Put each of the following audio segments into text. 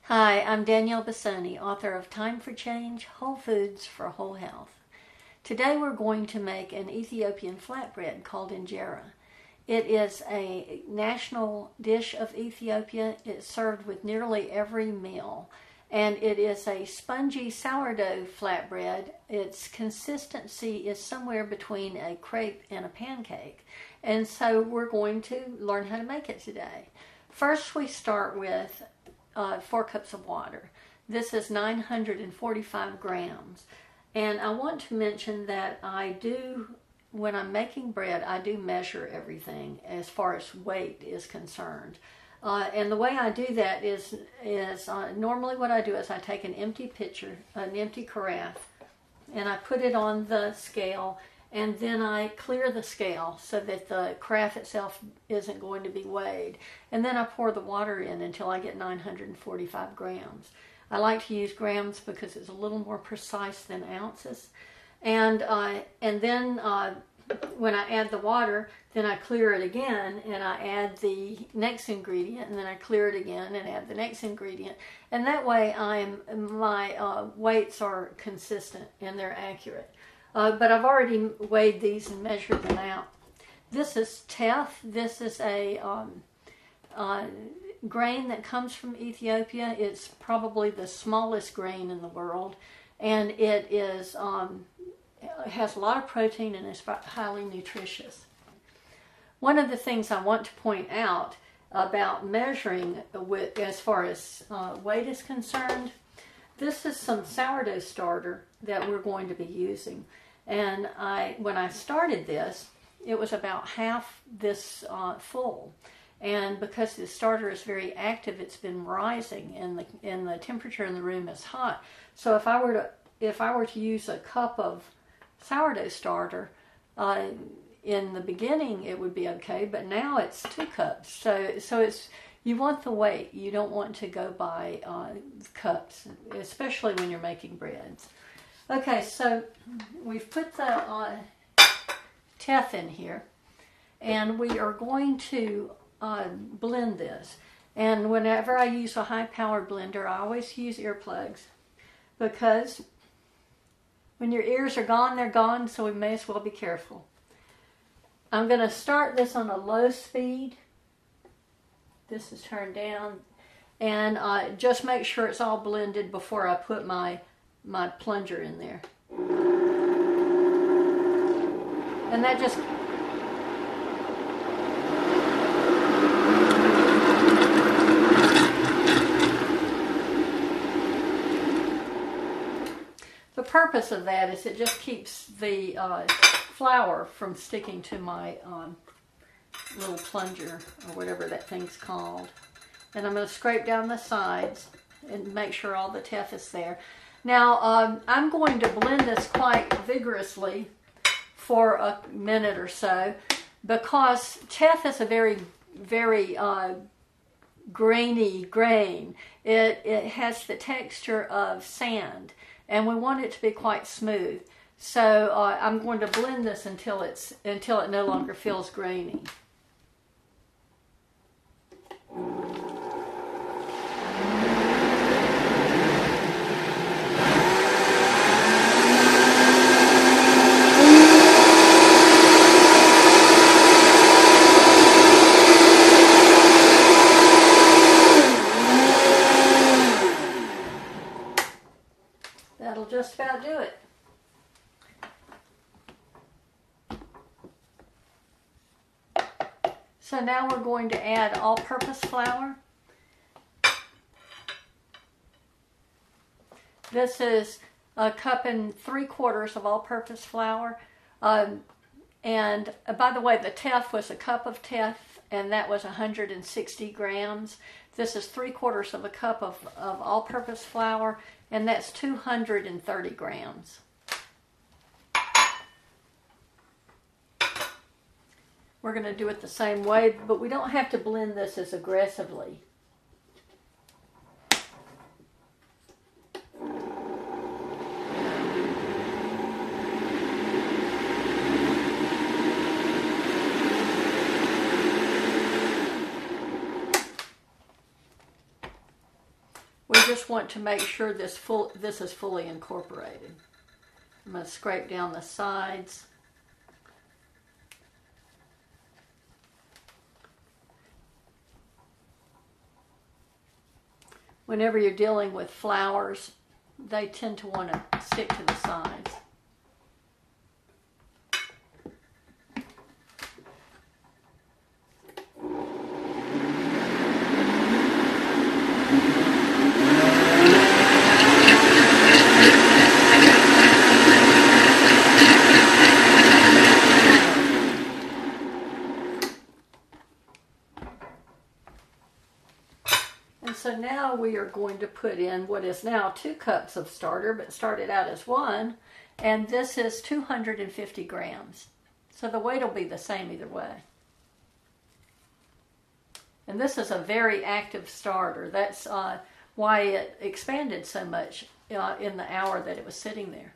Hi, I'm Danielle Bassoni, author of Time for Change, Whole Foods for Whole Health. Today we're going to make an Ethiopian flatbread called Injera. It is a national dish of Ethiopia. It's served with nearly every meal. And it is a spongy sourdough flatbread. Its consistency is somewhere between a crepe and a pancake. And so we're going to learn how to make it today. First we start with 4 cups of water. This is 945 grams. And I want to mention that when I'm making bread, I do measure everything as far as weight is concerned. And the way I do that is normally what I do is I take an empty pitcher, an empty carafe, and I put it on the scale, and then I clear the scale so that the carafe itself isn't going to be weighed. And then I pour the water in until I get 945 grams. I like to use grams because it's a little more precise than ounces. And then when I add the water, then I clear it again and I add the next ingredient, and then I clear it again and add the next ingredient. And that way my weights are consistent and they're accurate. But I've already weighed these and measured them out. This is teff. This is a grain that comes from Ethiopia. It's probably the smallest grain in the world, and it has a lot of protein and is highly nutritious. One of the things I want to point out about measuring as far as weight is concerned, this is some sourdough starter that we're going to be using. And when I started this, it was about half this full. And because the starter is very active, it's been rising, and the temperature in the room is hot. So if I were to use a cup of sourdough starter, in the beginning it would be okay, but now it's 2 cups. So you want the weight. You don't want to go by cups, especially when you're making breads. Okay, so we've put the teff in here, and we are going to blend this. And whenever I use a high-powered blender, I always use earplugs, because when your ears are gone, they're gone, so we may as well be careful. I'm going to start this on a low speed. This is turned down, and just make sure it's all blended before I put my plunger in there. And that just the purpose of that is it just keeps the flour from sticking to my little plunger, or whatever that thing's called. And I'm going to scrape down the sides and make sure all the teff is there. Now I'm going to blend this quite vigorously for a minute or so, because teff is a very, very grainy grain. It has the texture of sand, and we want it to be quite smooth. So I'm going to blend this until it no longer feels grainy. That'll just about do it. So now we're going to add all-purpose flour. This is 1 3/4 cups of all-purpose flour. And by the way, the teff was 1 cup of teff, and that was 160 grams. This is 3/4 cup of all-purpose flour, and that's 230 grams. We're going to do it the same way, but we don't have to blend this as aggressively. just want to make sure this is fully incorporated. I'm going to scrape down the sides. Whenever you're dealing with flours, they tend to want to stick to the sides. So now we are going to put in what is now 2 cups of starter, but started out as 1. And this is 250 grams. So the weight will be the same either way. And this is a very active starter. That's why it expanded so much in the hour that it was sitting there.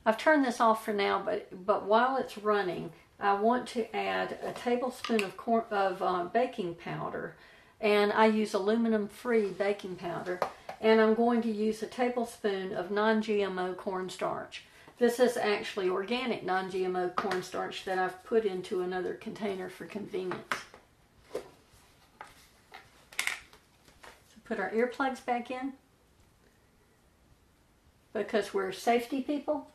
I've turned this off for now, but while it's running, I want to add a tablespoon of baking powder, and I use aluminum-free baking powder, and I'm going to use a tablespoon of non-GMO cornstarch. This is actually organic non-GMO cornstarch that I've put into another container for convenience. So put our earplugs back in, because we're safety people.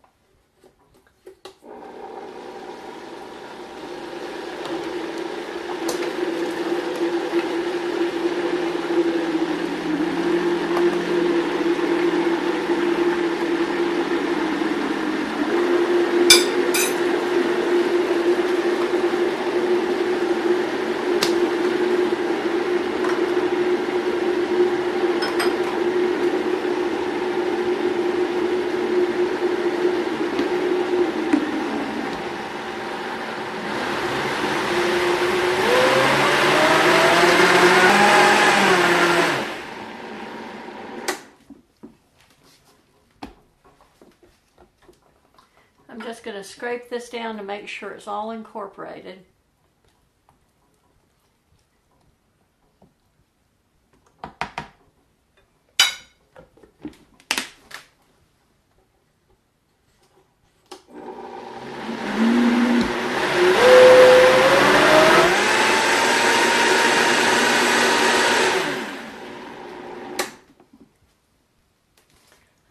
I'm just going to scrape this down to make sure it's all incorporated.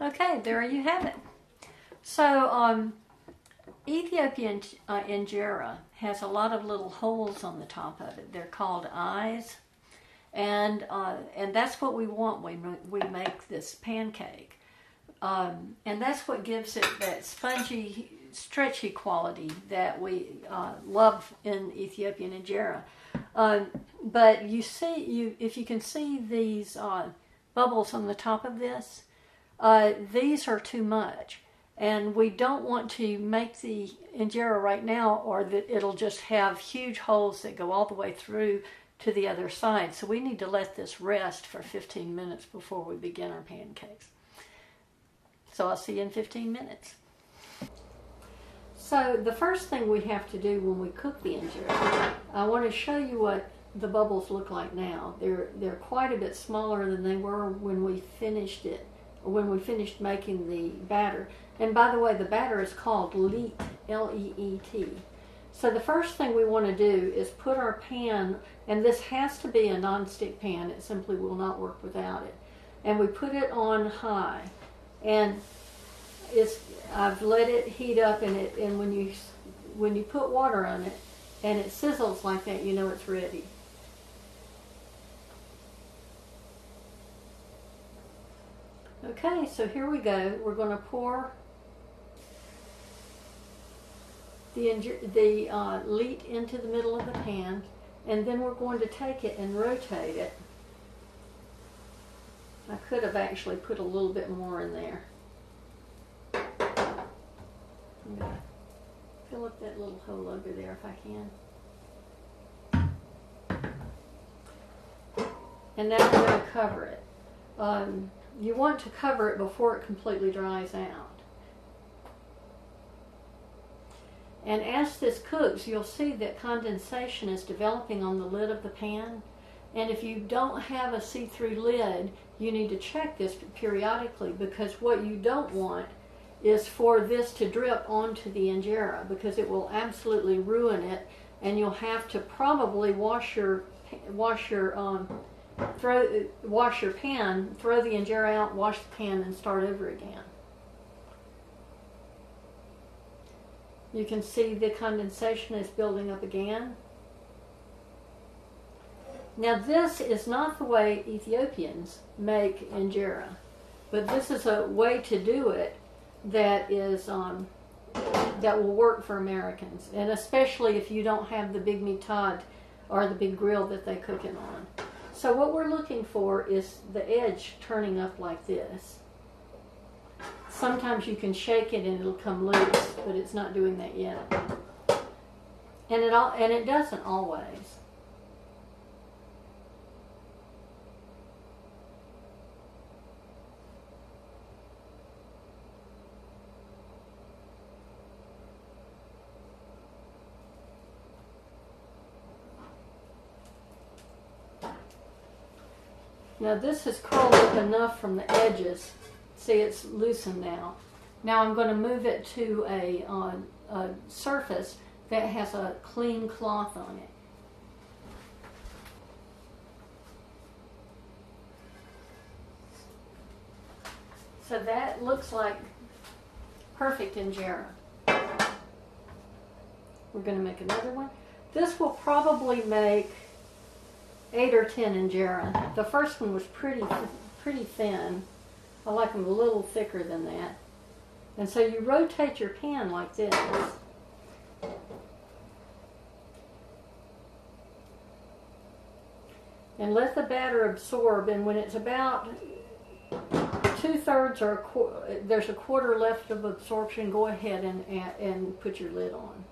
Okay, there you have it. So, Ethiopian injera has a lot of little holes on the top of it. They're called eyes, and that's what we want when we make this pancake. And that's what gives it that spongy, stretchy quality that we love in Ethiopian injera. But you see, if you can see these bubbles on the top of this, these are too much. And we don't want to make the injera right now, or that it'll just have huge holes that go all the way through to the other side. So we need to let this rest for 15 minutes before we begin our pancakes. So I'll see you in 15 minutes. So the first thing we have to do when we cook the injera, I want to show you what the bubbles look like now. They're quite a bit smaller than they were when we finished it, when we finished making the batter. And by the way, the batter is called LEET, L-E-E-T. So the first thing we want to do is put our pan, and this has to be a non-stick pan, it simply will not work without it. And we put it on high. And I've let it heat up, and when you put water on it and it sizzles like that, you know it's ready. Okay, so here we go. We're going to pour the leet into the middle of the pan, and then we're going to take it and rotate it. I could have actually put a little bit more in there. I'm going to fill up that little hole over there if I can. And now I'm going to cover it. You want to cover it before it completely dries out. And as this cooks, you'll see that condensation is developing on the lid of the pan. And if you don't have a see-through lid, you need to check this periodically, because what you don't want is for this to drip onto the injera, because it will absolutely ruin it, and you'll have to probably wash your pan, throw the injera out, wash the pan, and start over again. You can see the condensation is building up again. Now this is not the way Ethiopians make injera, but this is a way to do it that is that will work for Americans, and especially if you don't have the big mitad or the big grill that they cook it on. So what we're looking for is the edge turning up like this. Sometimes you can shake it and it'll come loose, but it's not doing that yet. And it doesn't always. Now this has curled up enough from the edges. See, it's loosened now. Now I'm going to move it to a surface that has a clean cloth on it. So that looks like perfect injera. We're going to make another one. This will probably make 8 or 10 injera. The first one was pretty thin. I like them a little thicker than that. And so you rotate your pan like this. And let the batter absorb, and when it's about 2/3 or there's a quarter left of absorption, go ahead and put your lid on.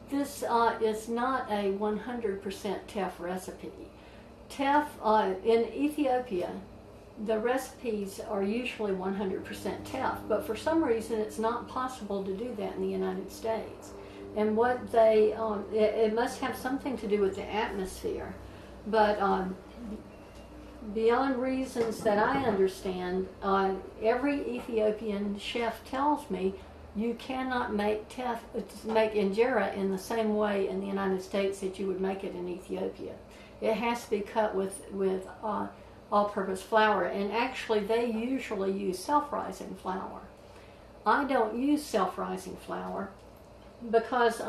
This is not a 100% Teff recipe. Teff, in Ethiopia, the recipes are usually 100% Teff, but for some reason it's not possible to do that in the United States. And what they, it must have something to do with the atmosphere, but beyond reasons that I understand, every Ethiopian chef tells me you cannot make injera in the same way in the United States that you would make it in Ethiopia. It has to be cut with all-purpose flour, and actually they usually use self-rising flour. I don't use self-rising flour because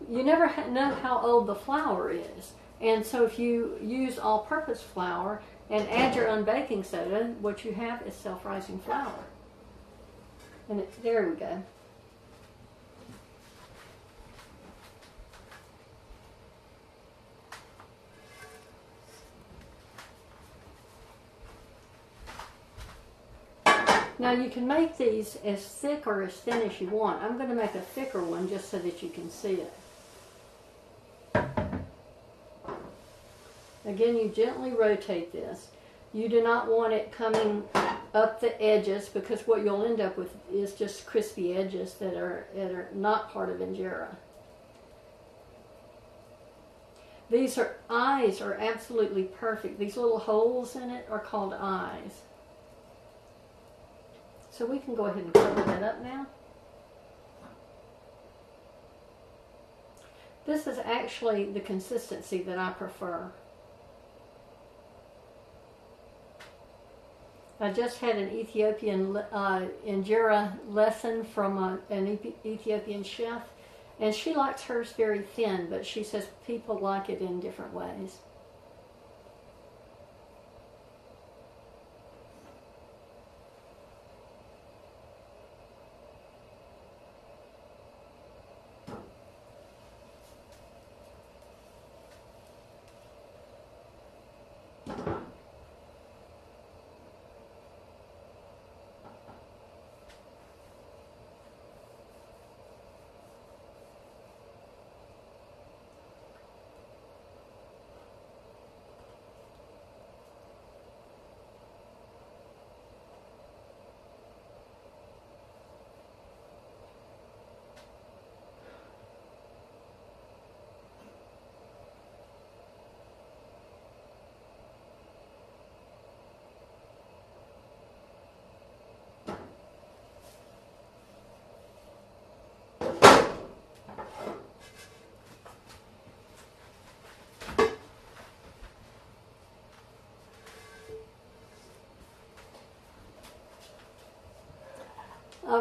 you never know how old the flour is, and so if you use all-purpose flour and add your own baking soda, what you have is self-rising flour. And there we go. Now you can make these as thick or as thin as you want. I'm going to make a thicker one just so that you can see it. Again, you gently rotate this. You do not want it coming up the edges, because what you'll end up with is just crispy edges that are not part of injera. These eyes are absolutely perfect. These little holes in it are called eyes. So we can go ahead and cover that up now. This is actually the consistency that I prefer. I just had an Ethiopian Injera lesson from an Ethiopian chef, and she likes hers very thin, but she says people like it in different ways.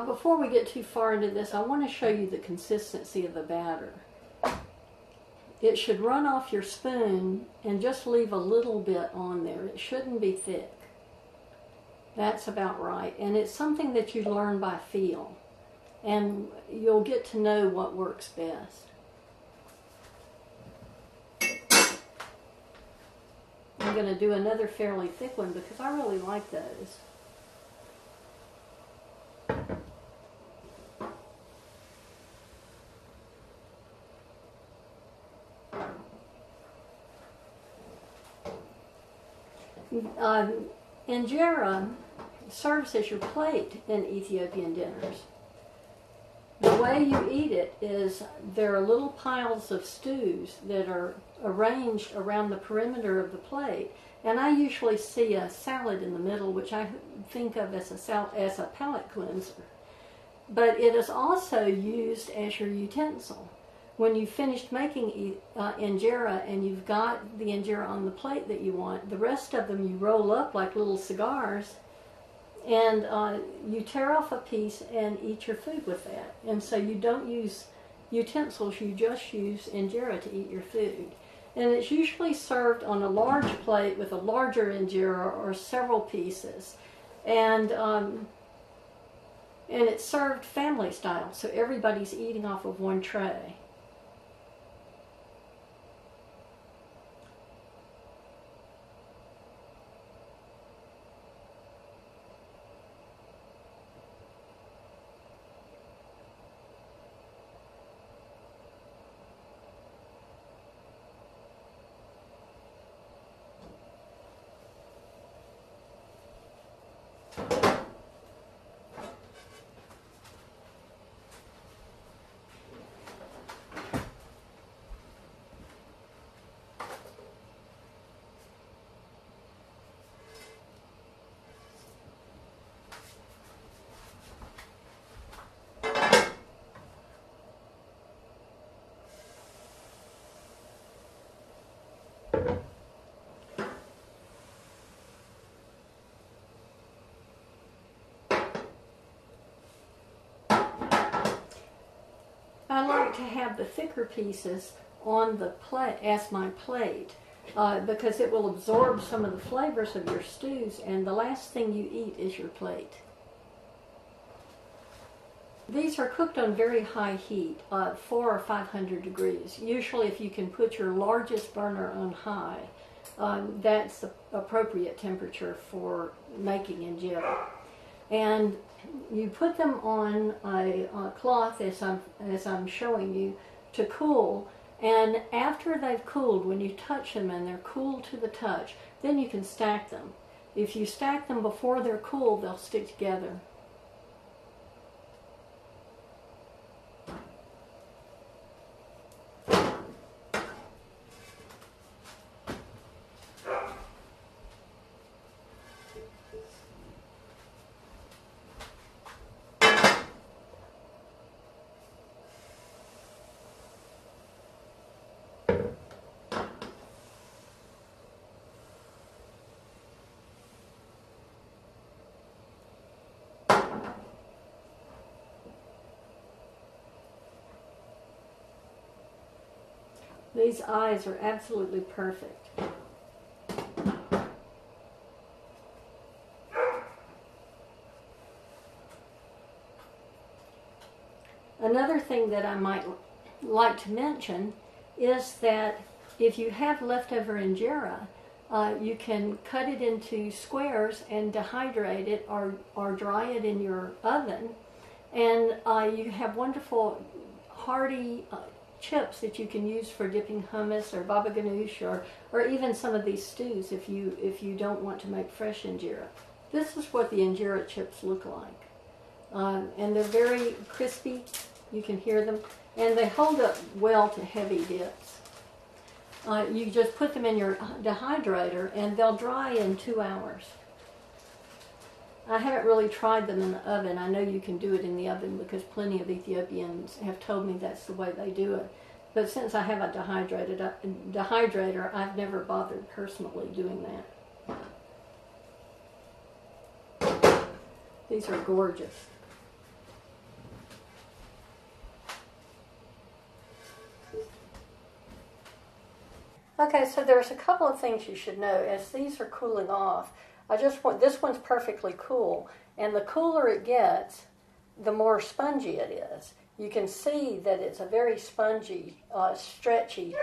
Before we get too far into this, I want to show you the consistency of the batter. It should run off your spoon and just leave a little bit on there. It shouldn't be thick. That's about right. And it's something that you learn by feel. And you'll get to know what works best. I'm going to do another fairly thick one because I really like those. Injera serves as your plate in Ethiopian dinners. The way you eat it is there are little piles of stews that are arranged around the perimeter of the plate, and I usually see a salad in the middle, which I think of as a palate cleanser. But it is also used as your utensil. When you've finished making injera and you've got the injera on the plate that you want, the rest of them you roll up like little cigars, and you tear off a piece and eat your food with that. And so you don't use utensils, you just use injera to eat your food. And it's usually served on a large plate with a larger injera or several pieces. And it's served family style, so everybody's eating off of one tray. I like to have the thicker pieces on the plate as my plate because it will absorb some of the flavors of your stews, and the last thing you eat is your plate. These are cooked on very high heat, 400 or 500 degrees. Usually if you can put your largest burner on high, that's the appropriate temperature for making injera. And you put them on a cloth as I'm showing you to cool, and after they've cooled, when you touch them and they're cool to the touch, then you can stack them. If you stack them before they're cool, they'll stick together. These eyes are absolutely perfect. Another thing that I might like to mention is that if you have leftover injera, you can cut it into squares and dehydrate it or dry it in your oven, and you have wonderful hearty chips that you can use for dipping hummus or baba ganoush or even some of these stews if you don't want to make fresh injera. This is what the injera chips look like, and they're very crispy. You can hear them, and they hold up well to heavy dips. You just put them in your dehydrator and they'll dry in 2 hours. I haven't really tried them in the oven. I know you can do it in the oven because plenty of Ethiopians have told me that's the way they do it. But since I have a dehydrator, I've never bothered personally doing that. These are gorgeous. Okay, so there's a couple of things you should know as these are cooling off. This one's perfectly cool, and the cooler it gets, the more spongy it is. You can see that it's a very spongy, stretchy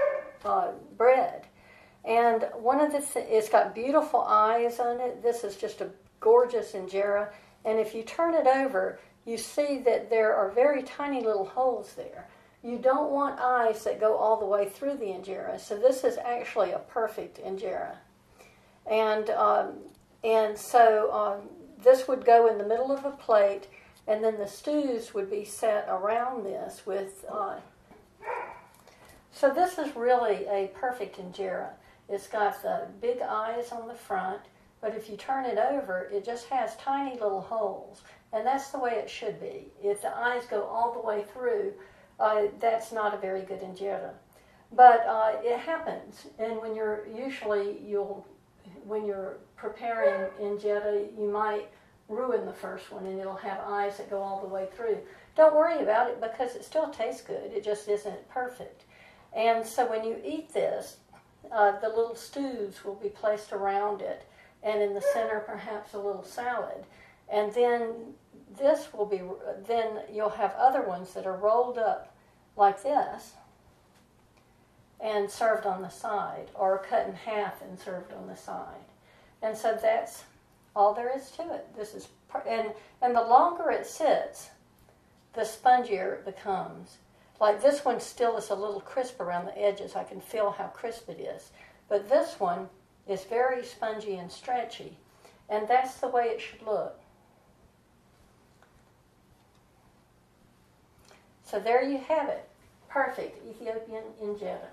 bread. And one of it's got beautiful eyes on it. This is just a gorgeous injera. And if you turn it over, you see that there are very tiny little holes there. You don't want eyes that go all the way through the injera, so this is actually a perfect injera. And so this would go in the middle of a plate, and then the stews would be set around this with... So this is really a perfect injera. It's got the big eyes on the front, but if you turn it over, it just has tiny little holes, and that's the way it should be. If the eyes go all the way through, that's not a very good injera. But it happens, and when you're preparing injera, you might ruin the first one, and it'll have eyes that go all the way through. Don't worry about it because it still tastes good. It just isn't perfect. And so when you eat this, the little stews will be placed around it, and in the center perhaps a little salad. And then then you'll have other ones that are rolled up like this and served on the side, or cut in half and served on the side. And so that's all there is to it. This is and the longer it sits, the spongier it becomes. Like this one still is a little crisp around the edges. I can feel how crisp it is. But this one is very spongy and stretchy, and that's the way it should look. So there you have it. Perfect Ethiopian injera.